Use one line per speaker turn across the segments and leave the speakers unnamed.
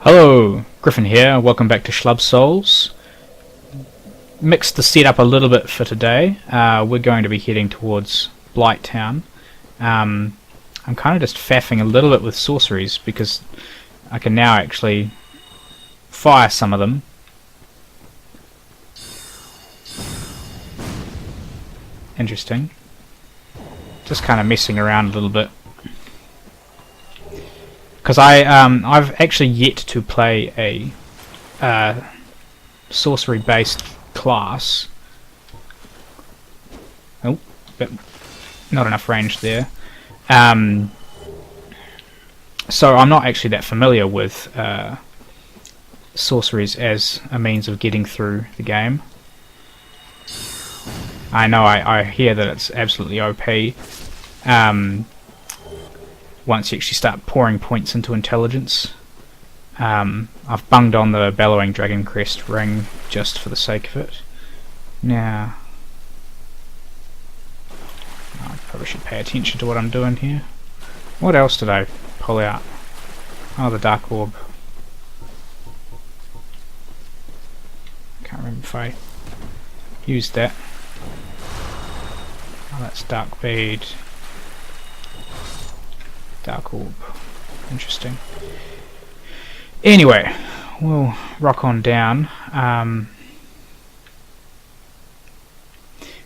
Hello, Griffin here, welcome back to Schlub Souls. Mixed the setup a little bit for today. We're going to be heading towards Blighttown. I'm kind of just faffing a little bit with sorceries because I can now actually fire some of them. Interesting. Just kind of messing around a little bit. Because I've actually yet to play a sorcery-based class. Oh, but not enough range there. So I'm not actually that familiar with sorceries as a means of getting through the game. I know I hear that it's absolutely OP. Once you actually start pouring points into intelligence. I've bunged on the Bellowing Dragon Crest ring just for the sake of it. Now, I probably should pay attention to what I'm doing here. What else did I pull out? Oh, the Dark Orb. Can't remember if I used that. Oh, that's Dark Bead. Dark Orb. Interesting. Anyway, we'll rock on down.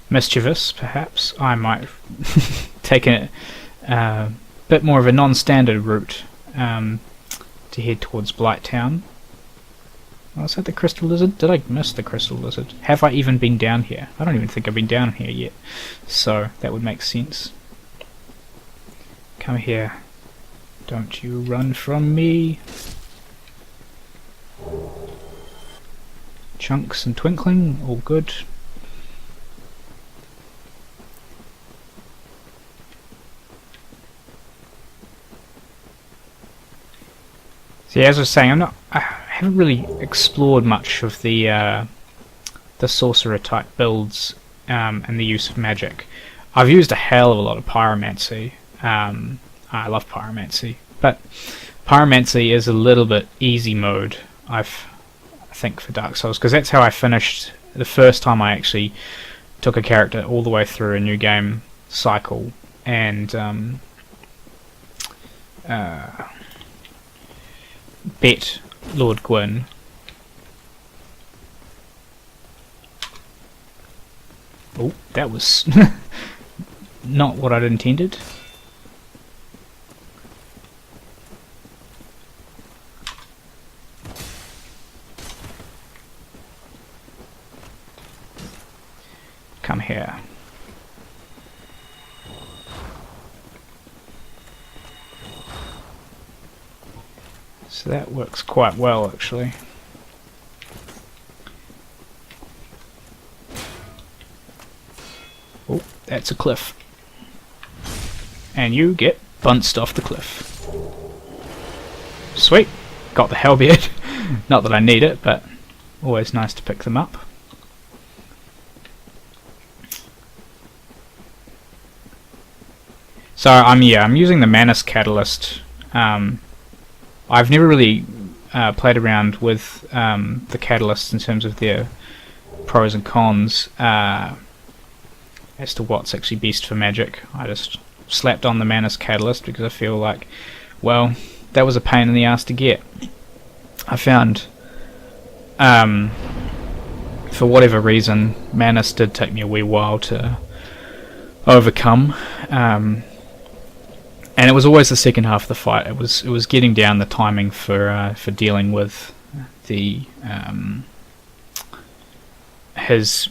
Mischievous, perhaps. I might have taken a bit more of a non-standard route to head towards Blighttown. Oh, is that the Crystal Lizard? Did I miss the Crystal Lizard? Have I even been down here? I don't even think I've been down here yet. So, that would make sense. Come here. Don't you run from me. Chunks and twinkling, all good. See, as I was saying, I haven't really explored much of the sorcerer type builds and the use of magic. I've used a hell of a lot of pyromancy. I love pyromancy, but pyromancy is a little bit easy mode, I think, for Dark Souls, because that's how I finished the first time I actually took a character all the way through a new game cycle and bet Lord Gwyn. Oh, that was not what I'd intended. Come here. So that works quite well, actually. Oh, that's a cliff. And you get bounced off the cliff. Sweet. Got the Hellbeard. Not that I need it, but always nice to pick them up. So I'm using the Manus Catalyst. I've never really played around with the catalysts in terms of their pros and cons as to what's actually best for magic. I just slapped on the Manus Catalyst because I feel like, well, that was a pain in the ass to get. I found, for whatever reason, Manus did take me a wee while to overcome. And it was always the second half of the fight. It was getting down the timing for dealing with the his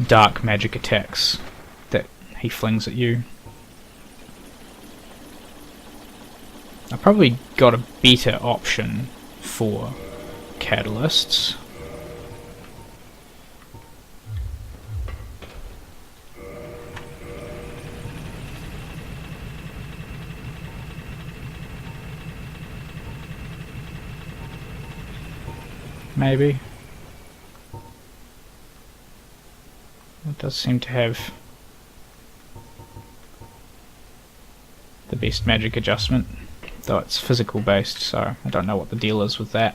dark magic attacks that he flings at you. I probably got a better option for catalysts. Maybe. It does seem to have the best magic adjustment. though it's physical based, so I don't know what the deal is with that.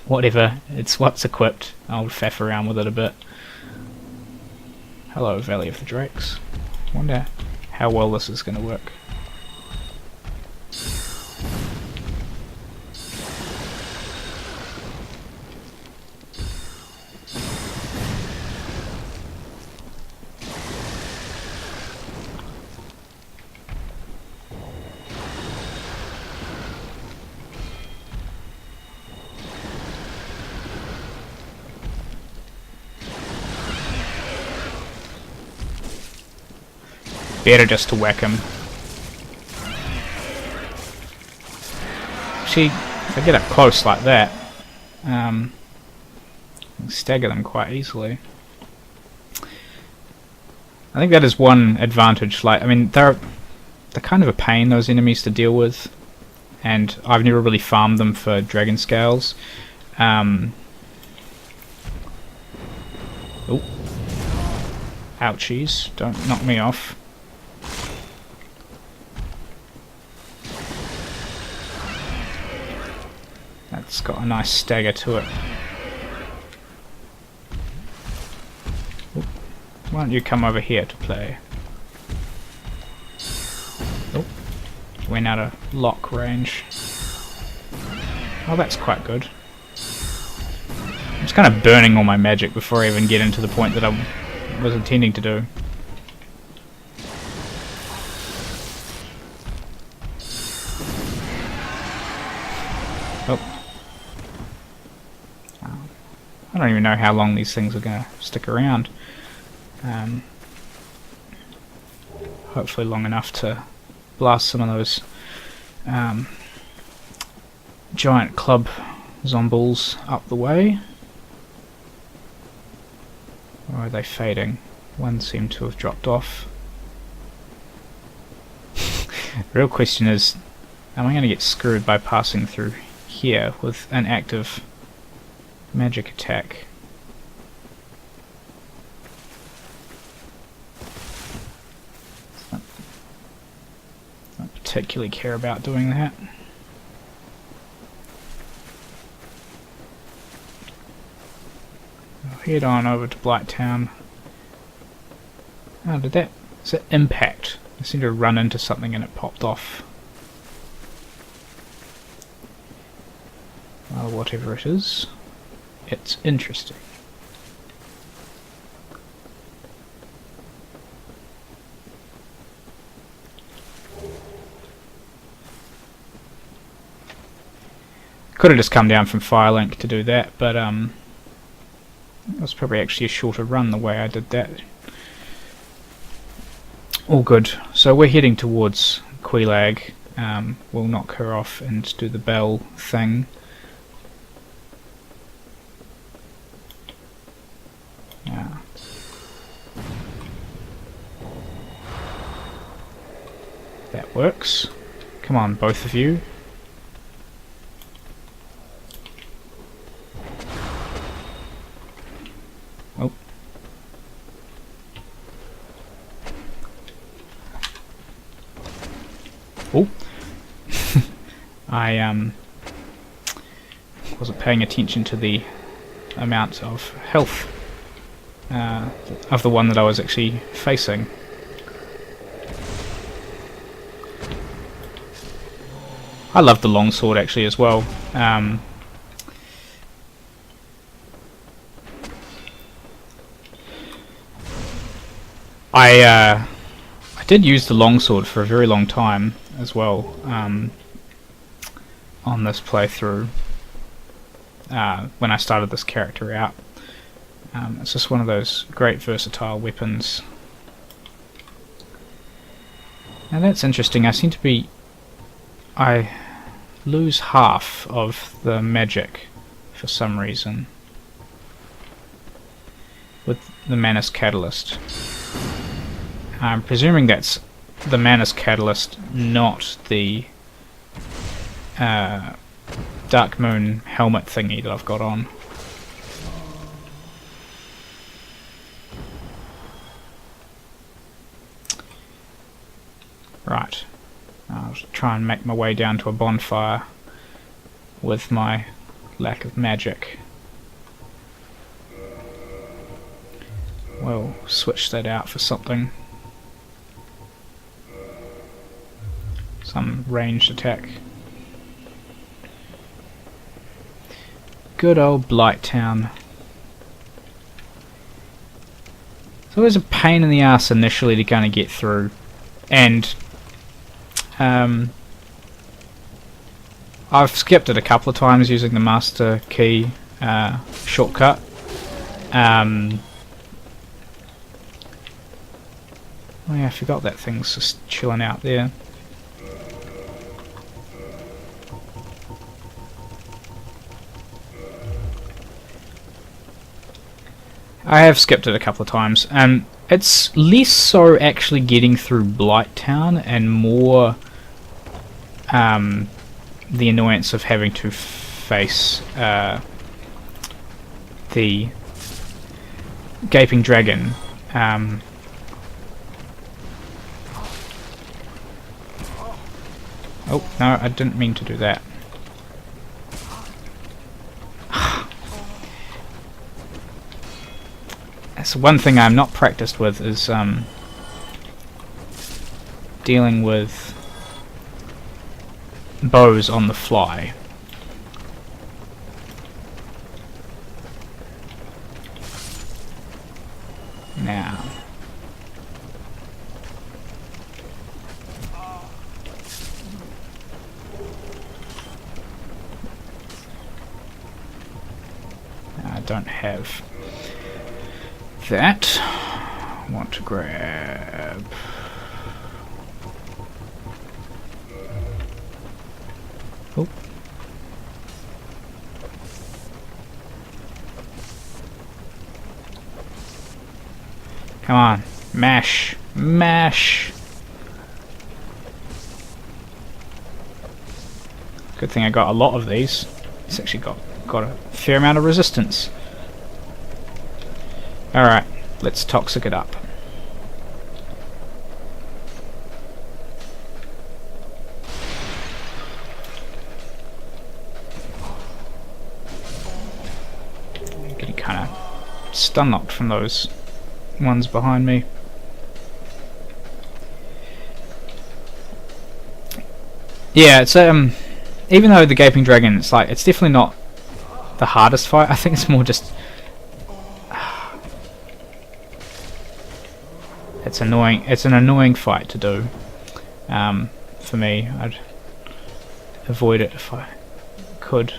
Whatever, it's what's equipped. I'll faff around with it a bit. Hello, Valley of the Drakes. Wonder how well this is going to work. Better just to whack him. See, if I get up close like that, I can stagger them quite easily. I think that is one advantage. Like, I mean, they're kind of a pain, those enemies, to deal with, and I've never really farmed them for dragon scales. Oh, ouchies! Don't knock me off. That's got a nice stagger to it. Oop. Why don't you come over here to play? Oh, went out of lock range. Oh, that's quite good. I'm just kind of burning all my magic before I even get into the point that I was intending to do. Oh. I don't even know how long these things are going to stick around. Hopefully long enough to blast some of those giant club zombies up the way. Or are they fading? One seemed to have dropped off. The real question is, am I going to get screwed by passing through here with an active magic attack? Don't particularly care about doing that. I'll head on over to Blighttown. Oh, is it impact? I seem to run into something and it popped off. Well, whatever it is, it's interesting. Could have just come down from Firelink to do that, but it was probably actually a shorter run the way I did that. All good. So we're heading towards Quelaag. We'll knock her off and do the bell thing. That works. Come on, both of you. Oh. Oh. I wasn't paying attention to the amount of health of the one that I was actually facing. I love the longsword actually as well. I did use the longsword for a very long time as well on this playthrough when I started this character out. It's just one of those great versatile weapons. Now that's interesting. I lose half of the magic for some reason with the Manus Catalyst. I'm presuming that's the Manus Catalyst, not the Dark Moon helmet thingy that I've got on. Right. I'll try and make my way down to a bonfire with my lack of magic. We'll switch that out for something. Some ranged attack. Good old Blighttown. It's always a pain in the ass initially to kind of get through, and I've skipped it a couple of times using the master key shortcut. Oh yeah, I forgot that thing's just chilling out there. I have skipped it a couple of times, and it's less so actually getting through Blighttown and more the annoyance of having to face the gaping dragon. Oh no, I didn't mean to do that. That's one thing I'm not practiced with, is dealing with bows on the fly. Now, I don't have that. I want to grab come on, mash, mash. Good thing I got a lot of these. It's actually got a fair amount of resistance. Alright, let's toxic it up. I'm getting kind of stun locked from those ones behind me. Yeah, it's even though the gaping dragon, it's definitely not the hardest fight. I think it's more just it's annoying. It's an annoying fight to do. For me, I'd avoid it if I could.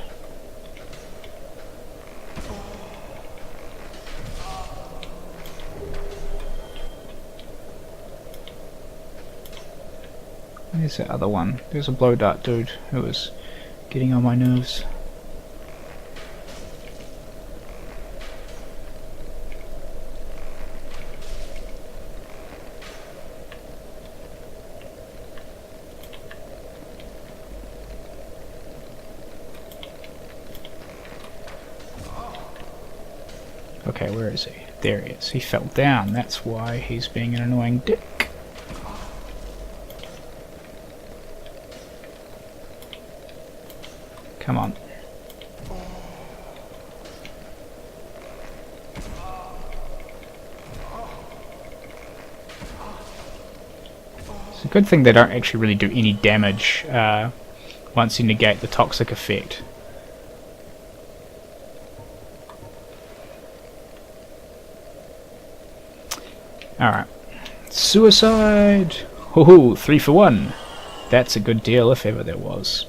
Where's that other one? There's a blow dart dude who was getting on my nerves. Okay, where is he? There he is. He fell down. That's why he's being an annoying dick. Come on. It's a good thing they don't actually really do any damage once you negate the toxic effect. Alright. Suicide! Ho-ho, 3 for 1. That's a good deal if ever there was.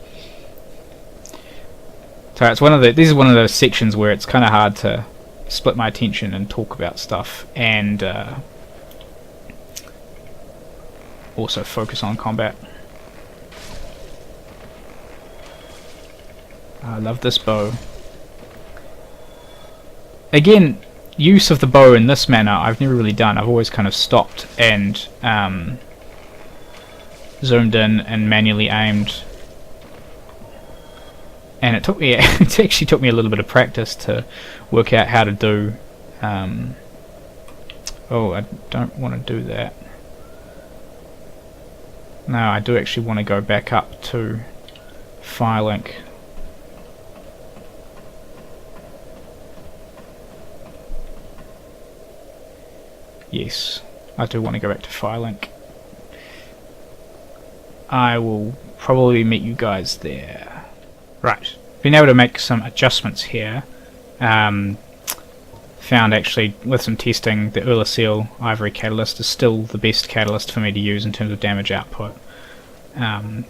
So it's this is one of those sections where it's kind of hard to split my attention and talk about stuff and also focus on combat. I love this bow. Again, use of the bow in this manner I've never really done. I've always kind of stopped and zoomed in and manually aimed. And it took me, it actually took me a little bit of practice to work out how to do. Oh, I don't want to do that. No, I do actually want to go back up to Firelink. Yes, I do want to go back to Firelink. I will probably meet you guys there. Right, been able to make some adjustments here. Found actually, with some testing, the Urlacil Ivory Catalyst is still the best catalyst for me to use in terms of damage output. And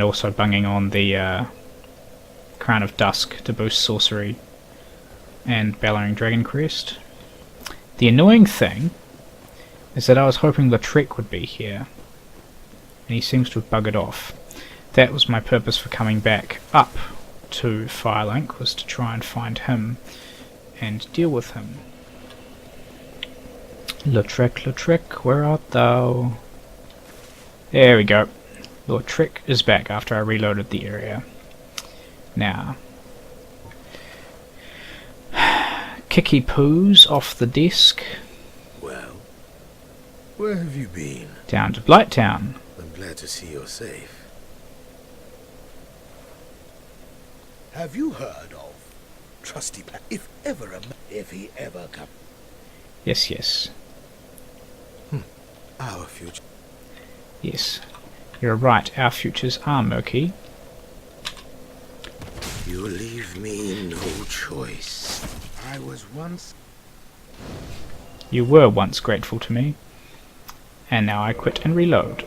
also bunging on the Crown of Dusk to boost sorcery and Bellowing Dragon Crest. The annoying thing is that I was hoping Lautrec would be here, and he seems to have buggered off. That was my purpose for coming back up to Firelink, was to try and find him and deal with him. Lautrec, Lautrec, where art thou? There we go. Lautrec is back after I reloaded the area. Now, Kiki poos off the desk.
Well, where have you been?
Down to Blighttown.
I'm glad to see you're safe. Have you heard of Trusty Black? If he ever come.
Yes, yes.
Our future.
Yes. You're right, our futures are murky.
You leave me no choice. I was once.
You were once grateful to me, and now I quit and reload.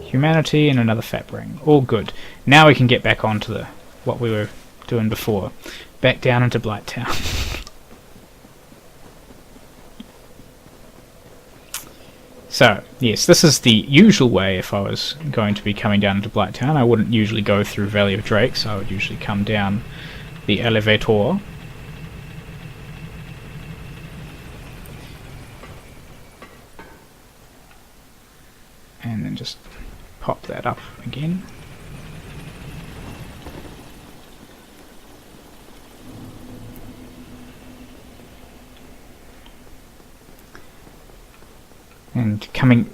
Humanity and another fat ring. All good. Now we can get back onto the what we were doing before. Back down into Blighttown. So, yes, this is the usual way if I was going to be coming down into Blighttown. I wouldn't usually go through Valley of Drakes, I would usually come down the elevator. And then just pop that up again. And coming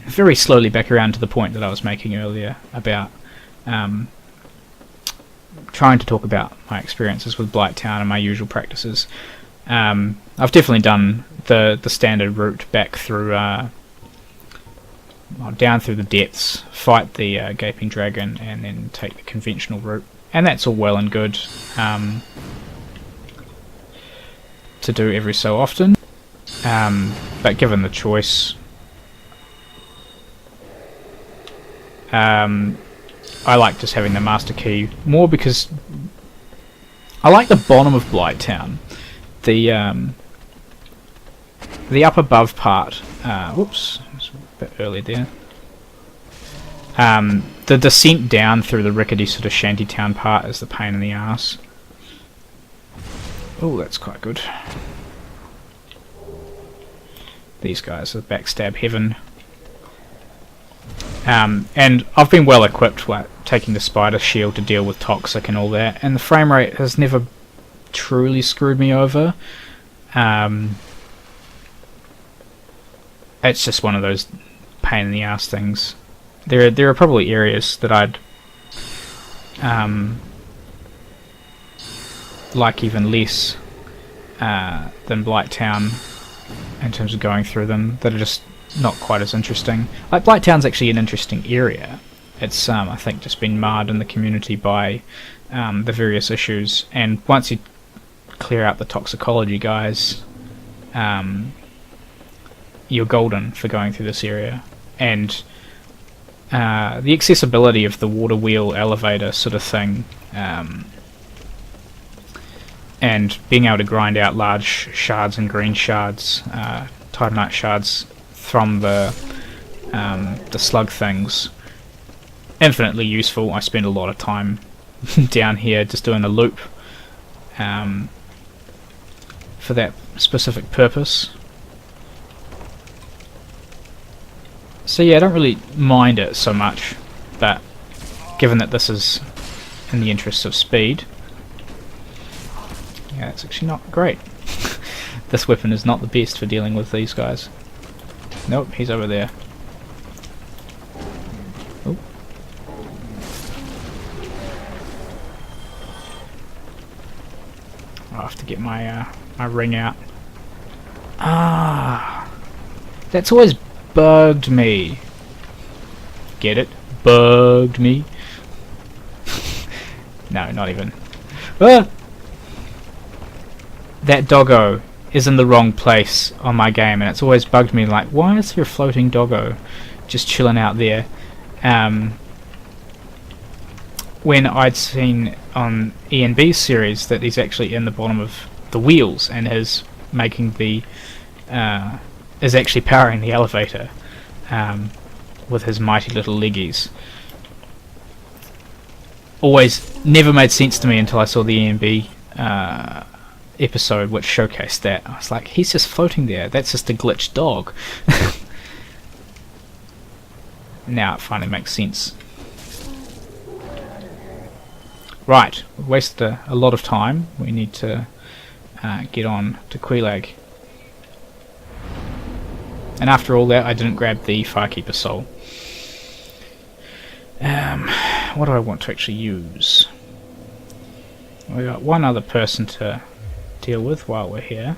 very slowly back around to the point that I was making earlier about trying to talk about my experiences with Blighttown and my usual practices. I've definitely done the standard route back through down through the depths, fight the gaping dragon, and then take the conventional route, and that's all well and good to do every so often. But given the choice, I like just having the master key more because I like the bottom of Blighttown. The up above part. Whoops, it's a bit early there. The descent down through the rickety sort of shantytown part is the pain in the ass. Oh, that's quite good. These guys are backstab heaven. And I've been well equipped, like taking the spider shield to deal with toxic and all that, and the frame rate has never truly screwed me over. It's just one of those pain in the ass things. There are probably areas that I'd like even less than Blighttown in terms of going through them, that are just not quite as interesting. Like Blighttown's actually an interesting area. It's I think just been marred in the community by the various issues, and once you clear out the toxicology guys, you're golden for going through this area. And the accessibility of the water wheel elevator sort of thing, and being able to grind out large shards and green shards, titanite shards from the slug things, infinitely useful. I spend a lot of time down here just doing a loop for that specific purpose. So yeah, I don't really mind it so much, but given that this is in the interests of speed, yeah, it's actually not great. This weapon is not the best for dealing with these guys. Nope, he's over there. Oh. I'll have to get my my ring out. Ah, that's always bugged me. Get it? Bugged me. No, not even. Ah! That doggo is in the wrong place on my game, and it's always bugged me, like, why is there a floating doggo just chilling out there? When I'd seen on E&B's series that he's actually in the bottom of the wheels and is making the is actually powering the elevator with his mighty little leggies. Always never made sense to me until I saw the E&B episode which showcased that. I was like, he's just floating there, that's just a glitched dog. Now it finally makes sense. Right, we've wasted a lot of time. We need to get on to Quelaag. And after all that, I didn't grab the Firekeeper soul. What do I want to actually use? We got one other person to deal with while we're here.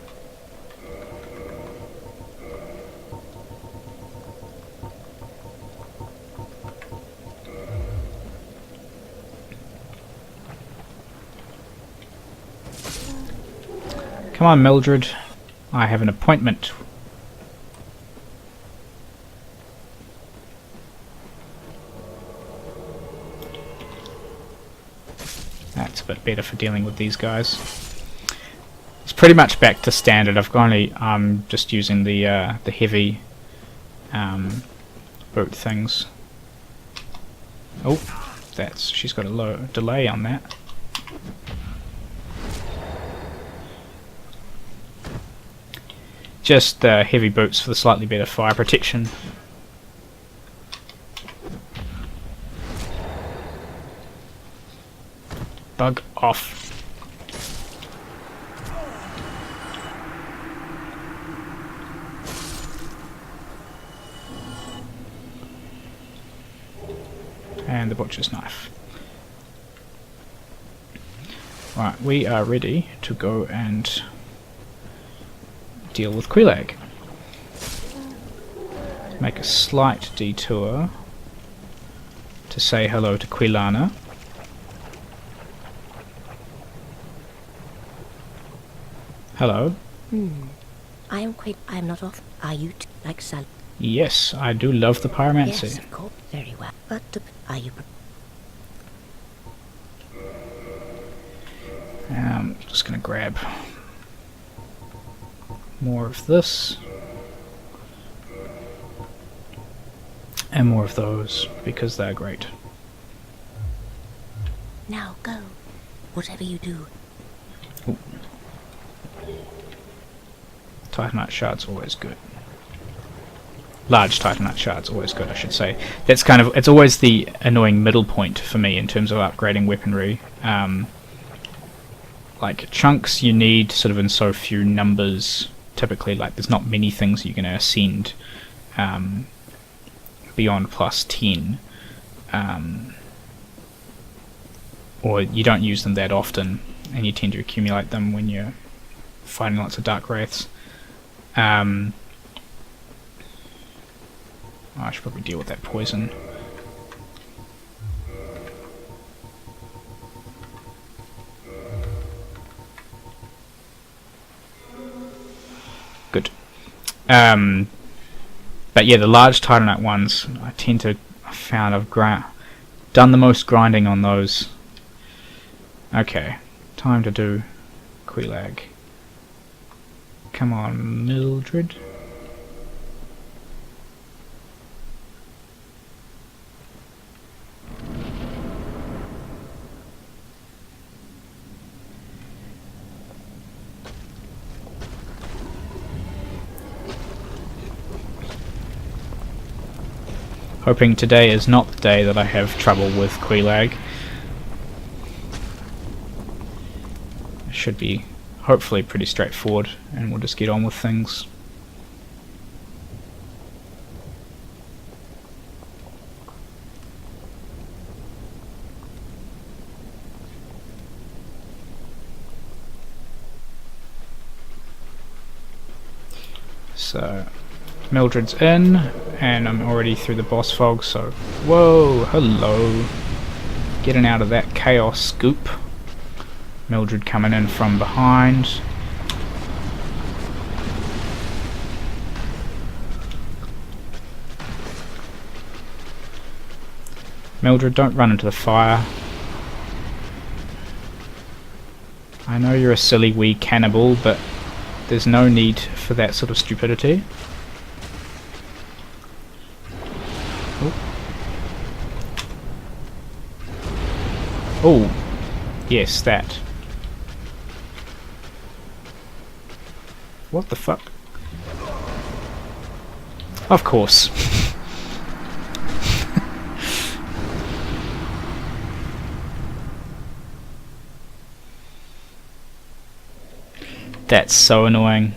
Come on, Mildred. I have an appointment. That's a bit better for dealing with these guys. It's pretty much back to standard. I'm just using the heavy boot things. Oh, she's got a low delay on that. Just heavy boots for the slightly better fire protection. Bug off. And the butcher's knife. Right, we are ready to go and deal with Quelaag. Make a slight detour to say hello to Quelana. Hello.
I am not off. Are you like Sal?
Yes, I do love the pyromancy.
Yes, of course. Very well. But are you?
Just gonna grab more of this and more of those because they're great.
Now go. Whatever you do.
Ooh. Titanite shard's always good. Large Titanite shard's always good, I should say. That's kind of, it's always the annoying middle point for me in terms of upgrading weaponry. Like chunks you need sort of in so few numbers. Typically, like there's not many things you're going to ascend beyond plus 10. Or you don't use them that often, and you tend to accumulate them when you're fighting lots of dark wraiths. I should probably deal with that poison. Good. But yeah, the large Titanite ones, I found I've done the most grinding on those. Okay, time to do Quelaag. Come on, Mildred. Hoping today is not the day that I have trouble with Quelaag. Should be hopefully pretty straightforward, and we'll just get on with things. So Mildred's in, and I'm already through the boss fog, so whoa, hello. Getting out of that chaos scoop. Mildred coming in from behind. Mildred, don't run into the fire. I know you're a silly wee cannibal, but there's no need for that sort of stupidity. Oh, yes, that. What the fuck? Of course. That's so annoying.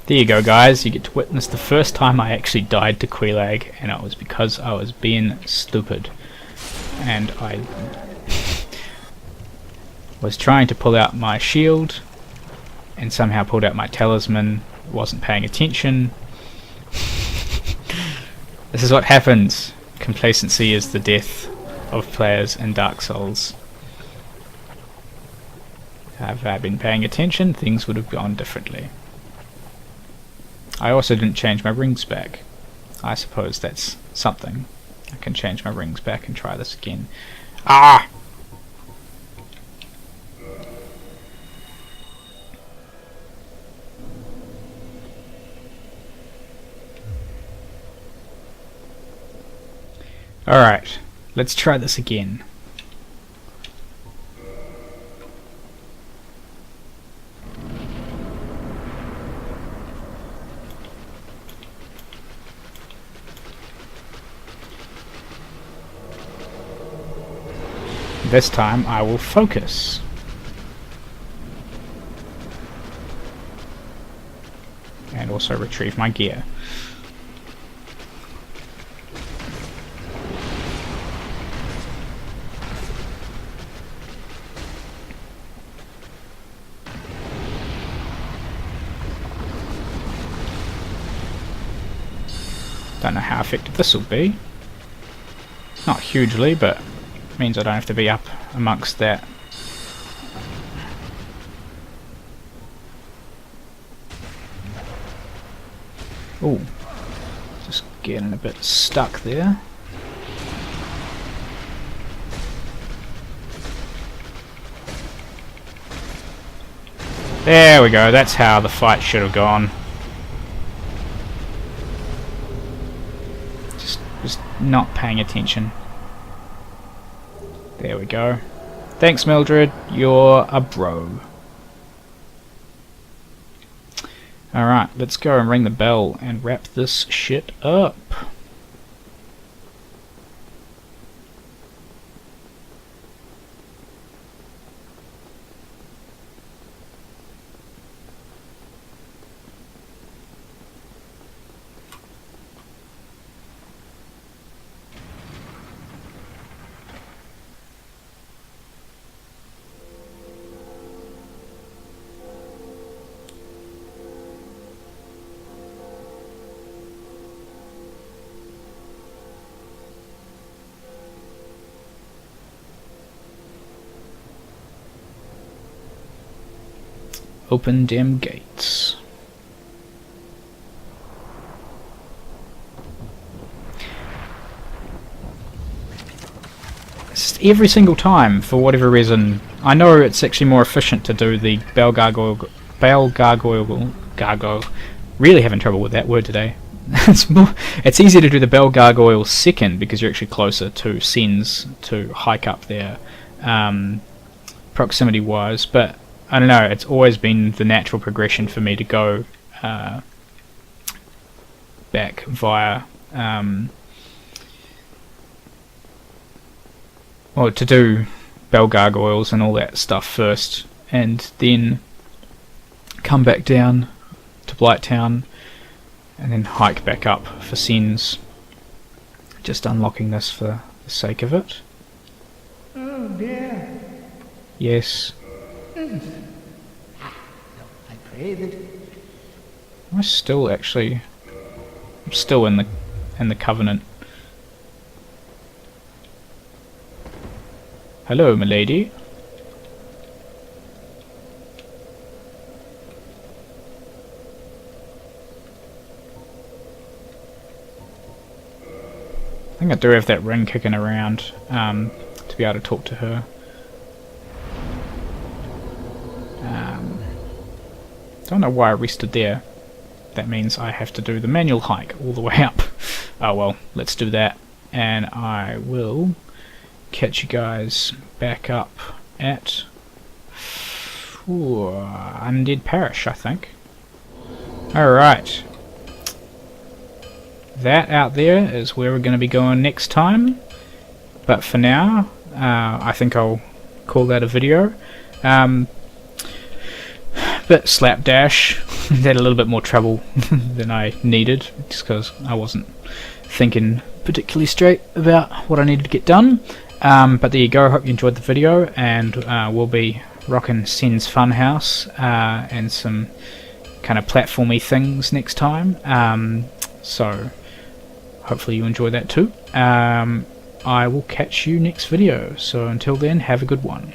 There you go, guys, you get to witness the first time I actually died to Quelaag, and it was because I was being stupid. And I was trying to pull out my shield, and somehow pulled out my talisman, wasn't paying attention. This is what happens. Complacency is the death of players in Dark Souls. Had I been paying attention, things would have gone differently. I also didn't change my rings back. I suppose that's something. I can change my rings back and try this again. Ah! Alright, let's try this again. This time I will focus. And also retrieve my gear. Don't know how effective this will be. Not hugely, but means I don't have to be up amongst that. Ooh, just getting a bit stuck there. There we go, that's how the fight should have gone. Just not paying attention. There we go. Thanks, Mildred. You're a bro. Alright, let's go and ring the bell and wrap this shit up. Open dim gates. It's every single time, for whatever reason. I know it's actually more efficient to do the bell gargoyle. Really having trouble with that word today. It's easier to do the bell gargoyle second because you're actually closer to scenes to hike up there, proximity wise, but I don't know, it's always been the natural progression for me to go back via or to do bell gargoyles and all that stuff first, and then come back down to Blighttown and then hike back up for Sens. Just unlocking this for the sake of it.
Oh dear.
Yes.
I pray that
I'm still actually I'm still in the Covenant. Hello, milady. I think I do have that ring kicking around to be able to talk to her. Don't know why I rested there. That means I have to do the manual hike all the way up. Oh well, let's do that, and I will catch you guys back up at Undead Parish, I think. Alright. That out there is where we're going to be going next time, but for now I think I'll call that a video. Bit slapdash. Had a little bit more trouble than I needed, just because I wasn't thinking particularly straight about what I needed to get done. But there you go, hope you enjoyed the video, and we'll be rocking Sen's Funhouse and some kind of platformy things next time. So hopefully you enjoy that too. I will catch you next video, so until then, have a good one.